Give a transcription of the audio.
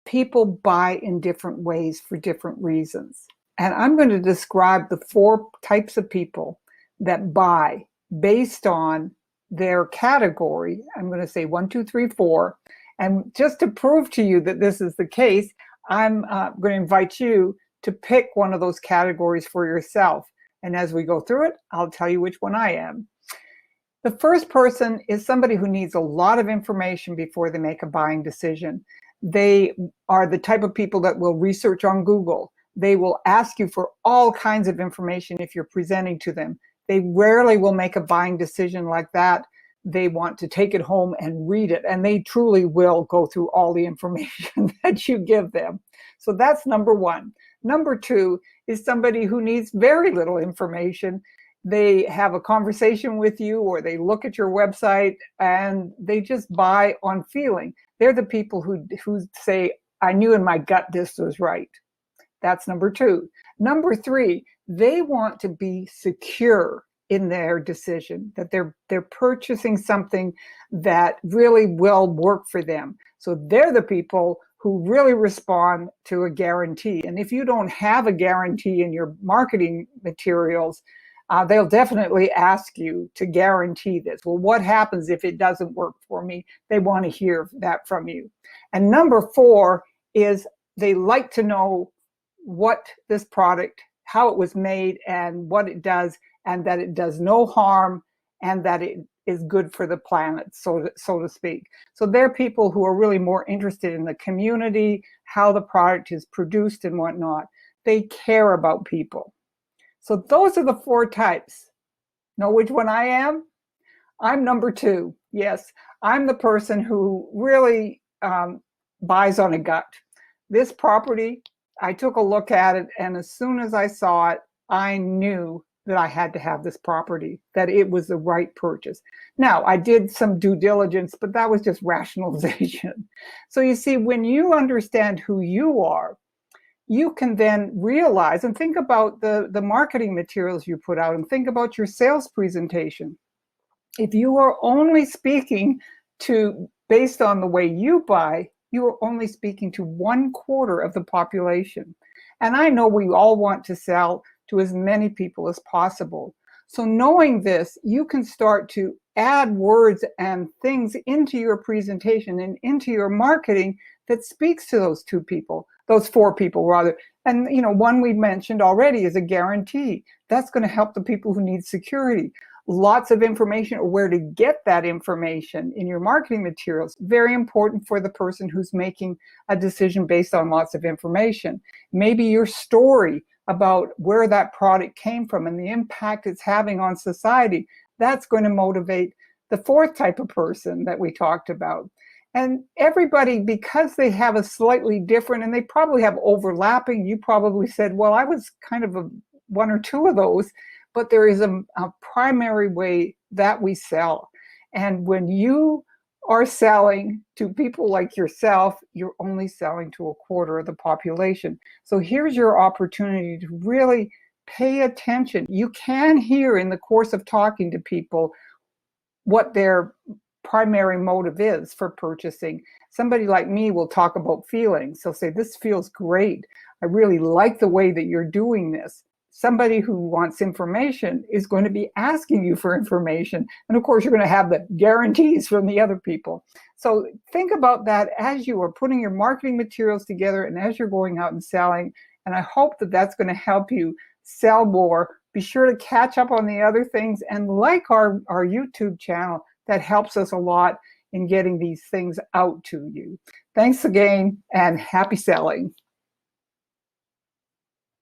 people buy in different ways for different reasons. And I'm going to describe the 4 types of people that buy based on their category. I'm going to say 1, 2, 3, 4. And just to prove to you that this is the case, I'm going to invite you to pick one of those categories for yourself. And as we go through it, I'll tell you which one I am. The first person is somebody who needs a lot of information before they make a buying decision. They are the type of people that will research on Google. They will ask you for all kinds of information if you're presenting to them. They rarely will make a buying decision like that. They want to take it home and read it, and they truly will go through all the information that you give them. So that's number 1. Number 2 is somebody who needs very little information. They have a conversation with you, or they look at your website and they just buy on feeling. They're the people who say, I knew in my gut this was right. That's number 2. Number 3, they want to be secure in their decision, that they're purchasing something that really will work for them. So they're the people who really respond to a guarantee. And if you don't have a guarantee in your marketing materials, they'll definitely ask you to guarantee this. Well, what happens if it doesn't work for me? They want to hear that from you. And number 4 is they like to know what this product, how it was made, and what it does, and that it does no harm, and that it is good for the planet, so to speak. So they're people who are really more interested in the community, how the product is produced and whatnot. They care about people. So those are the 4 types. Know which one I am? I'm number 2. Yes, I'm the person who really buys on a gut. This property, I took a look at it, and as soon as I saw it, I knew that I had to have this property, that it was the right purchase. Now, I did some due diligence, but that was just rationalization. So you see, when you understand who you are, you can then realize and think about the marketing materials you put out, and think about your sales presentation. If you are only speaking to, based on the way you buy, you are only speaking to 1/4 of the population. And I know we all want to sell to as many people as possible. So knowing this, you can start to add words and things into your presentation and into your marketing that speaks to those 2 people, those 4 people rather. And one we mentioned already is a guarantee. That's going to help the people who need security. Lots of information, or where to get that information in your marketing materials. Very important for the person who's making a decision based on lots of information. Maybe your story about where that product came from and the impact it's having on society. That's going to motivate the 4th type of person that we talked about. And everybody, because they have a slightly different, and they probably have overlapping, you probably said, well, I was kind of 1 or 2 of those, but there is a primary way that we sell. And when you are selling to people like yourself, you're only selling to 1/4 of the population. So here's your opportunity to really pay attention. You can hear in the course of talking to people what their primary motive is for purchasing. Somebody like me will talk about feelings. They'll say, this feels great. I really like the way that you're doing this. Somebody who wants information is going to be asking you for information. And of course, you're going to have the guarantees from the other people. So think about that as you are putting your marketing materials together and as you're going out and selling. And I hope that that's going to help you sell more. Be sure to catch up on the other things and like our YouTube channel. That helps us a lot in getting these things out to you. Thanks again, and happy selling.